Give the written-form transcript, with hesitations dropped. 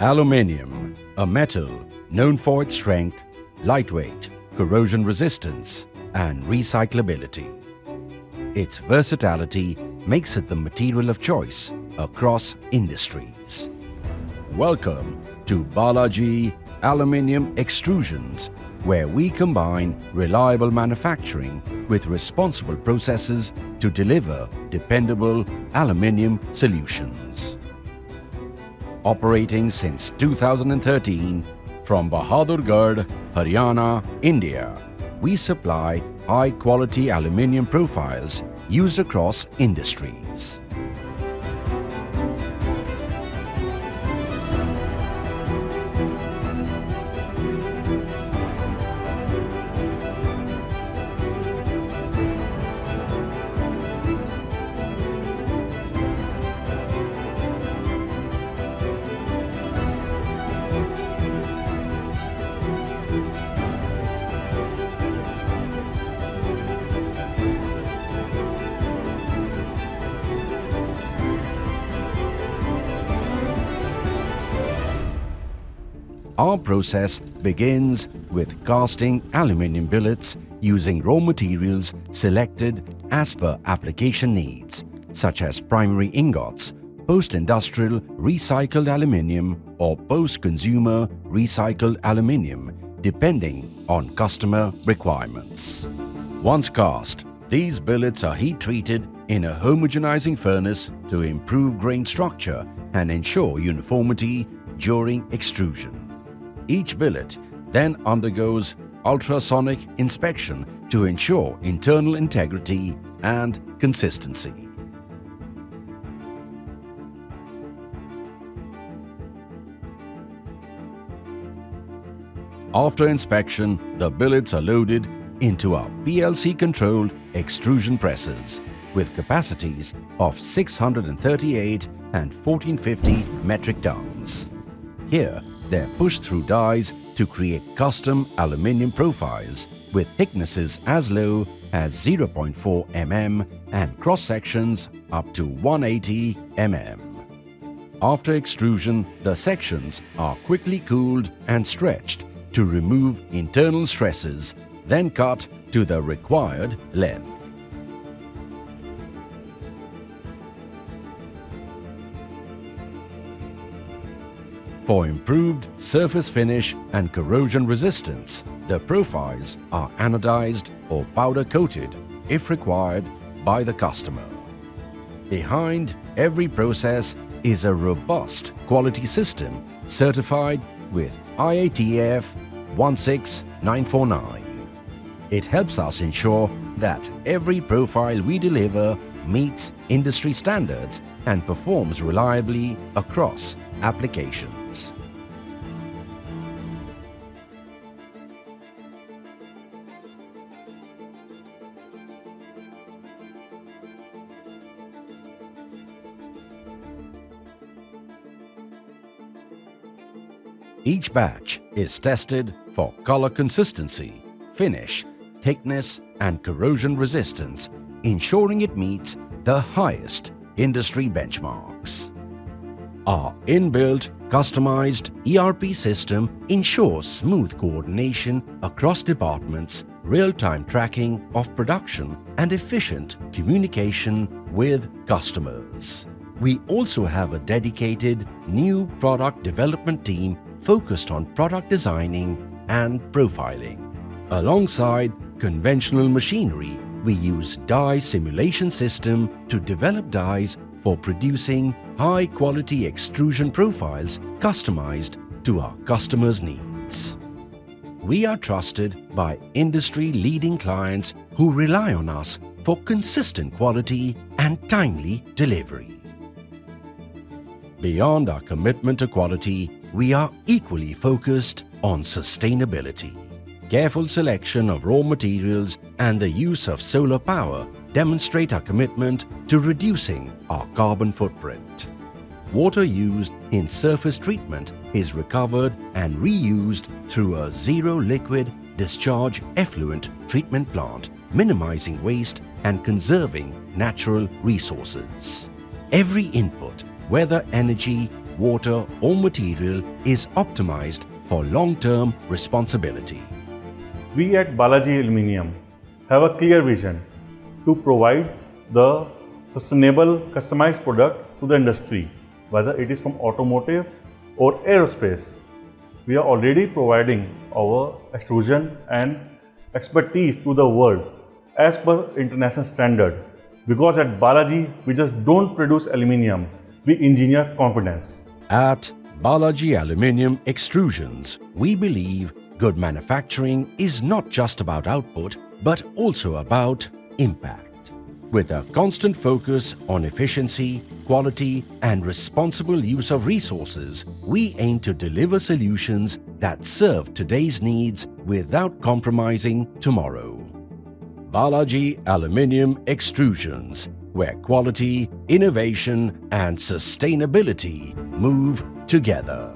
Aluminium, a metal known for its strength, lightweight, corrosion resistance, and recyclability. Its versatility makes it the material of choice across industries. Welcome to Balaji Aluminium Extrusions, where we combine reliable manufacturing with responsible processes to deliver dependable aluminium solutions. Operating since 2013 from Bahadurgarh, Haryana, India, we supply high-quality aluminium profiles used across industries. Our process begins with casting aluminium billets using raw materials selected as per application needs, such as primary ingots, post-industrial recycled aluminium or post-consumer recycled aluminium, depending on customer requirements. Once cast, these billets are heat-treated in a homogenizing furnace to improve grain structure and ensure uniformity during extrusion. Each billet then undergoes ultrasonic inspection to ensure internal integrity and consistency. After inspection, the billets are loaded into our PLC-controlled extrusion presses with capacities of 638 and 1450 metric tons. Here, they're pushed through dies to create custom aluminium profiles with thicknesses as low as 0.4 mm and cross-sections up to 180 mm. After extrusion, the sections are quickly cooled and stretched to remove internal stresses, then cut to the required length. For improved surface finish and corrosion resistance, the profiles are anodized or powder coated if required by the customer. Behind every process is a robust quality system certified with IATF 16949. It helps us ensure that every profile we deliver meets industry standards and performs reliably across applications. Each batch is tested for color consistency, finish, thickness, and corrosion resistance, ensuring it meets the highest industry benchmarks. Our inbuilt, customized ERP system ensures smooth coordination across departments, real-time tracking of production, and efficient communication with customers. We also have a dedicated new product development team focused on product designing and profiling. Alongside conventional machinery, we use die simulation system to develop dies for producing high-quality extrusion profiles customized to our customers' needs. We are trusted by industry-leading clients who rely on us for consistent quality and timely delivery. Beyond our commitment to quality, we are equally focused on sustainability. Careful selection of raw materials and the use of solar power demonstrate our commitment to reducing our carbon footprint. Water used in surface treatment is recovered and reused through a zero liquid discharge effluent treatment plant, minimizing waste and conserving natural resources. Every input, whether energy, water or material is optimized for long-term responsibility. We at Balaji Aluminium have a clear vision to provide the sustainable customized product to the industry, whether it is from automotive or aerospace. We are already providing our extrusion and expertise to the world as per international standard, because at Balaji we just don't produce aluminium, we engineer confidence. At Balaji Aluminium Extrusions, we believe good manufacturing is not just about output but also about impact. With a constant focus on efficiency, quality and responsible use of resources, we aim to deliver solutions that serve today's needs without compromising tomorrow. Balaji Aluminium Extrusions, where quality, innovation and sustainability move together.